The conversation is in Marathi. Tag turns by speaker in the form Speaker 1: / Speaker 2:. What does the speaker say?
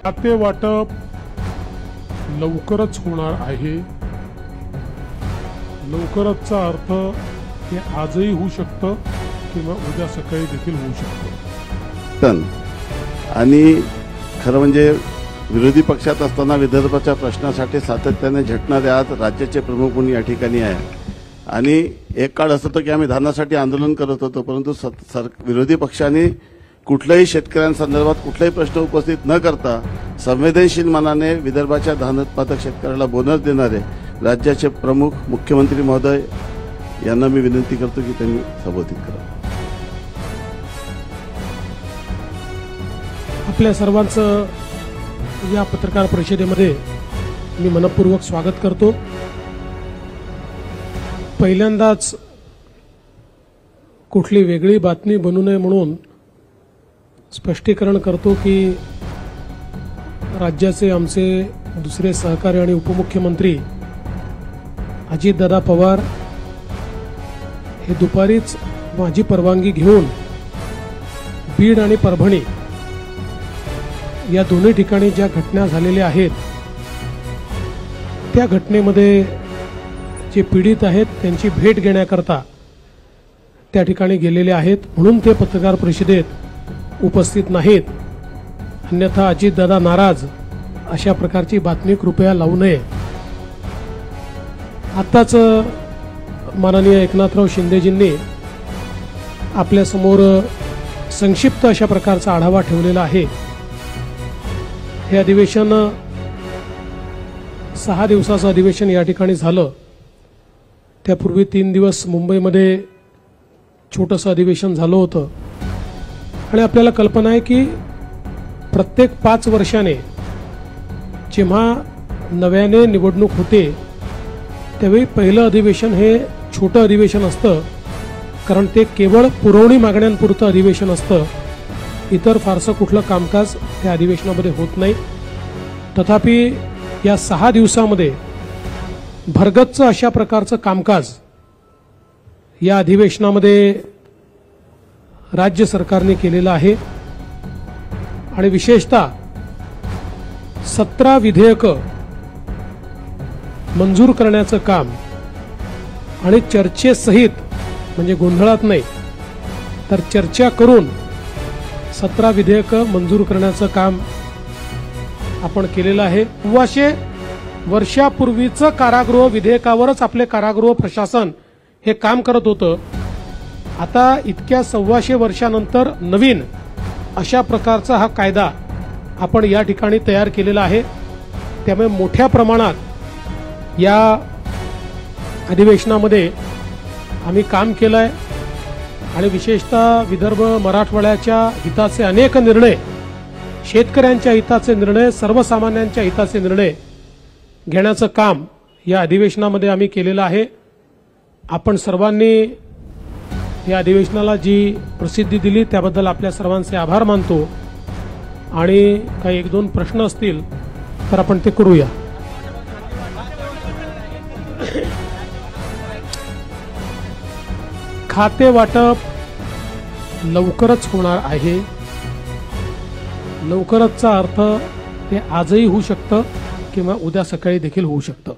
Speaker 1: खाते वाटप लवकरच होणार आहे। लवकरचा अर्थ हे आजही होऊ शकतं किंवा उद्या सकाळी देखील होऊ शकतं।
Speaker 2: आणि खरं म्हणजे विरोधी पक्षात असताना विदर्भाच्या प्रश्नासाठी सातत्याने झटणारे आज राज्याचे प्रमुख म्हणून या ठिकाणी आहे। आणि एक काळ असं होतं की आम्ही धानासाठी आंदोलन करत होतो, परंतु विरोधी पक्षांनी कुठल्याही शेतकऱ्यांसंदर्भात कुठलाही प्रश्न उपस्थित न करता संवेदनशील मनाने विदर्भाच्या धान उत्पादक शेतकऱ्याला बोनस देणारे राज्याचे प्रमुख मुख्यमंत्री महोदय यांना मी विनंती करतो की त्यांनी संबोधित करावं।
Speaker 3: आपल्या सर्वांचं या पत्रकार परिषदेमध्ये मी मनपूर्वक स्वागत करतो। पहिल्यांदाच कुठली वेगळी बातमी बनू नये म्हणून स्पष्टीकरण करतो की राज्याचे आमचे दुसरे सहकारी आणि उपमुख्यमंत्री अजितदादा पवार हे दुपारीच माझी परवानगी घेऊन बीड आणि परभणी या दोन्ही ठिकाणी ज्या घटना झालेल्या आहेत त्या घटनेमध्ये जे पीडित आहेत त्यांची भेट घेण्याकरता त्या ठिकाणी गेलेले आहेत, म्हणून ते पत्रकार परिषदेत उपस्थित नाहीत। अन्यथा अजितदादा नाराज अशा प्रकारची बातमी कृपया लावू नये। आताच माननीय एकनाथराव शिंदेजींनी आपल्या समोर संक्षिप्त अशा प्रकारचा आढावा ठेवलेला आहे। हे अधिवेशन 6 दिवसाचं अधिवेशन या ठिकाणी झालं। त्यापूर्वी 3 दिवस मुंबईमध्ये छोटंसं अधिवेशन झालं होतं आणि आपल्याला कल्पना आहे की प्रत्येक 5 वर्षाने जेव्हा नव्याने निवडणूक होते त्यावेळी पहिलं अधिवेशन हे छोटं अधिवेशन असतं, कारण ते केवळ पुरवणी मागण्यांपुरतं अधिवेशन असतं। इतर फारसं कुठलं कामकाज त्या अधिवेशनामध्ये होत नाही। तथापि या 6 दिवसामध्ये भरगच्च अशा प्रकारचं कामकाज या अधिवेशनामध्ये राज्य सरकारने केलेलं आहे आणि विशेषतः 17 विधेयकं मंजूर करण्याचं काम आणि चर्चेसहित, म्हणजे गोंधळात नाही तर चर्चा करून 17 विधेयकं मंजूर करण्याचं काम आपण केलेलं आहे। 1500 वर्षापूर्वीचं कारागृह विधेयकावरच आपले कारागृह प्रशासन हे काम करत होतं। आता इतक्या 1500 वर्षानंतर नवीन अशा प्रकारचा हा कायदा आपण या ठिकाणी तयार केलेला आहे। त्यामुळे मोठ्या प्रमाणात या अधिवेशनामध्ये आम्ही काम केलंय आणि विशेषतः विदर्भ मराठवाड्याच्या हिताचे अनेक निर्णय, शेतकऱ्यांच्या हिताचे निर्णय, सर्वसामान्यांच्या हिताचे निर्णय घेण्याचं काम या अधिवेशनामध्ये आम्ही केलेलं आहे। आपण सर्वांनी या अधिवेशनाला जी प्रसिद्धी दिली त्याबद्दल आपल्या सर्वांचे आभार मानतो आणि काही 1-2 प्रश्न असतील तर आपण ते करूया। खाते वाटप लवकरच होणार आहे। लवकरचा अर्थ हे आजही होऊ शकतं किंवा उद्या सकाळी देखील होऊ शकतं।